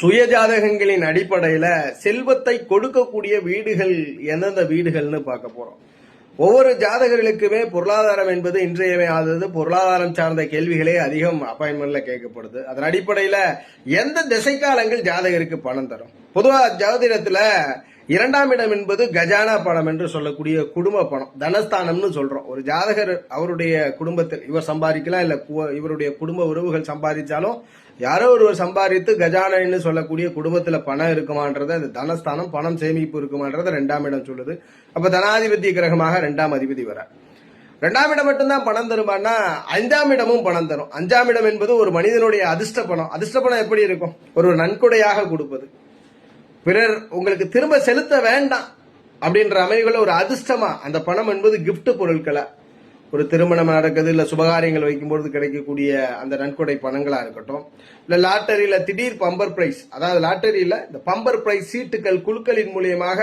சுய ஜாதகங்களின் அடிப்படையில செல்வத்தை கொடுக்கக்கூடிய வீடுகள் எந்தெந்த வீடுகள்னு பார்க்க போறோம். ஒவ்வொரு ஜாதகர்களுக்குமே பொருளாதாரம் என்பது இன்றியமையாதது. பொருளாதாரம் சார்ந்த கேள்விகளே அதிகம் அப்பாயின்மெண்ட்ல கேட்கப்படுது. அதன் அடிப்படையில எந்த திசைக்காலங்கள் ஜாதகருக்கு பணம் தரும்? பொதுவா ஜோதிடத்துல 2ஆம் இடம் என்பது கஜானா பணம் என்று சொல்லக்கூடிய குடும்ப பணம், தனஸ்தானம்னு சொல்றோம். ஒரு ஜாதகர் அவருடைய குடும்பத்தில் இவர் சம்பாதிக்கலாம், இல்ல இவருடைய குடும்ப உறவுகள் சம்பாதிச்சாலும் யாரோ ஒருவர் சம்பாதித்து கஜானன்னு சொல்லக்கூடிய குடும்பத்துல பணம் இருக்குமான்றது அது தனஸ்தானம், பணம் சேமிப்பு இருக்குமான்றது 2ஆம் இடம் சொல்லுது. அப்ப தனாதிபதி கிரகமாக 2ஆம் அதிபதி வர 2ஆம் இடம் மட்டும்தான் பணம் தருமானா 5ஆம் இடமும் பணம் தரும். 5ஆம் இடம் என்பது ஒரு மனிதனுடைய அதிர்ஷ்ட பணம். அதிர்ஷ்ட பணம் எப்படி இருக்கும்? ஒரு நன்கொடையாக கொடுப்பது, பிறர் உங்களுக்கு திரும்ப செலுத்த வேண்டாம் அப்படின்ற அமைவுகளை ஒரு அதிர்ஷ்டமா அந்த பணம் என்பது கிஃப்ட் பொருட்களை, ஒரு திருமணம் நடக்குது இல்ல சுபகாரியங்கள் வைக்கும்போது கிடைக்கக்கூடிய அந்த நன்கொடை பணங்களா இருக்கட்டும், இல்ல லாட்டரியில திடீர் பம்பர் பிரைஸ், அதாவது லாட்டரியில இந்த பம்பர் பிரைஸ் சீட்டுகள் குழுக்களின் மூலியமாக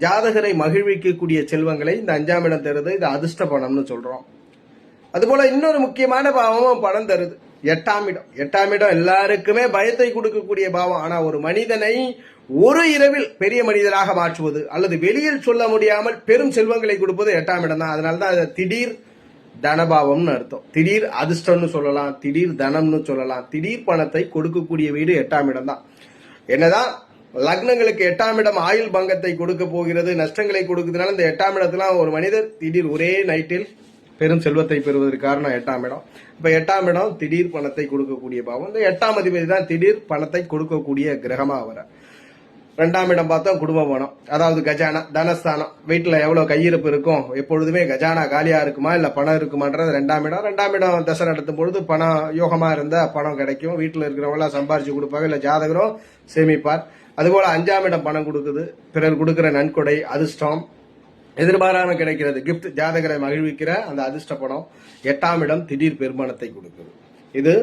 ஜாதகரை மகிழ்விக்கக்கூடிய செல்வங்களை இந்த 5ஆம் இடம் தருது. இது அதிர்ஷ்ட பணம்னு சொல்றோம். அதுபோல இன்னொரு முக்கியமான பாவமும் பணம் தருது, 8ஆம் இடம். 8ஆம் இடம் எல்லாருக்குமே பயத்தை கொடுக்கக்கூடிய பாவம். ஆனா ஒரு மனிதனை ஒரு இரவில் பெரிய மனிதராக மாற்றுவது அல்லது வெளியில் சொல்ல முடியாமல் பெரும் செல்வங்களை கொடுப்பது 8ஆம் இடம் தான். அதனாலதான் அதை திடீர் தனபாவம்னு அர்த்தம். திடீர் அதிர்ஷ்டம்னு சொல்லலாம், திடீர் தனம்னு சொல்லலாம். திடீர் பணத்தை கொடுக்கக்கூடிய வீடு 8ஆம் இடம் தான். என்னதான் லக்னங்களுக்கு 8ஆம் இடம் ஆயுள் பங்கத்தை கொடுக்க போகிறது, நஷ்டங்களை கொடுக்கிறதுனால இந்த 8ஆம் இடத்துல ஒரு மனிதர் திடீர் ஒரே நைட்டில் பெரும் செல்வத்தை பெறுவதற்கு காரணம் 8ஆம் இடம். இப்ப 8ஆம் இடம் திடீர் பணத்தை கொடுக்கக்கூடிய பாவம். இந்த 8ஆம் அதிபதி தான் திடீர் பணத்தை கொடுக்கக்கூடிய கிரகமா வர. 2ஆம் இடம் பார்த்தா குடும்ப பணம், அதாவது கஜானா, தனஸ்தானம். வீட்டுல எவ்வளவு கையிருப்பு இருக்கும், எப்பொழுதுமே கஜானா காலியா இருக்குமா இல்ல பணம் இருக்குமான்றது 2ஆம் இடம். 2ஆம் இடம் தசை நடத்தும் பொழுது பணம் யோகமா இருந்தா பணம் கிடைக்கும், வீட்டுல இருக்கிறவங்க சம்பாரிச்சு கொடுப்பாங்க, இல்ல ஜாதகரும் சேமிப்பார். அதுபோல 5ஆம் இடம் பணம் கொடுக்குது, பிறர் கொடுக்கிற நன்கொடை, அதிர்ஷ்டம், எதிர்பாராம கிடைக்கிறது கிஃப்ட், ஜாதகரை மகிழ்விக்கிற அந்த அதிர்ஷ்ட பணம். 8ஆம் இடம் திடீர் பெருமானத்தை கொடுக்குது. இது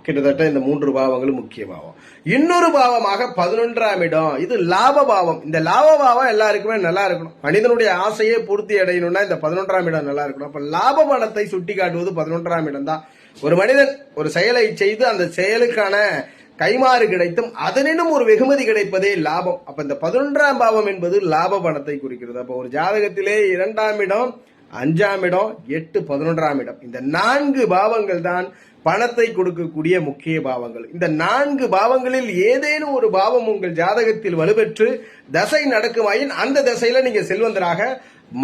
கிட்டத்தட்ட இந்த 3 பாவங்களும் முக்கிய பாவம். இன்னொரு பாவமாக 11ஆம் இடம், இது லாப பாவம். இந்த லாப பாவம் எல்லாருக்குமே நல்லா இருக்கணும். மனிதனுடைய ஆசையை பூர்த்தி அடையணும்னா இந்த 11ஆம் இடம் நல்லா இருக்கணும். அப்ப லாப பணத்தை சுட்டி காட்டுவது 11ஆம் இடம் தான். ஒரு மனிதன் ஒரு செயலை செய்து அந்த செயலுக்கான கைமாறு கிடைத்தும் அதனினும் ஒரு வெகுமதி கிடைப்பதே லாபம். அப்ப இந்த 11ஆம் பாவம் என்பது லாப பணத்தை குறிக்கிறது. அப்ப ஒரு ஜாதகத்திலே 2ஆம் இடம், 5ஆம் இடம், 8, 11ஆம் இடம், இந்த 4 பாவங்கள் தான் பணத்தை கொடுக்கக்கூடிய முக்கிய பாவங்கள். இந்த 4 பாவங்களில் ஏதேனும் ஒரு பாவம் உங்கள் ஜாதகத்தில் வலுப்பெற்று தசை நடக்குமாயின் அந்த தசையில நீங்க செல்வந்தராக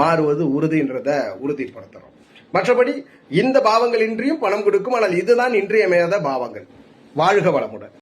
மாறுவது உறுதின்றத உறுதிப்படுத்துறோம். மற்றபடி இந்த பாவங்கள் இன்றியும் பணம் கொடுக்கும். ஆனால் இதுதான் இன்றியமையாத பாவங்கள். வாழ்க வளமுடன்.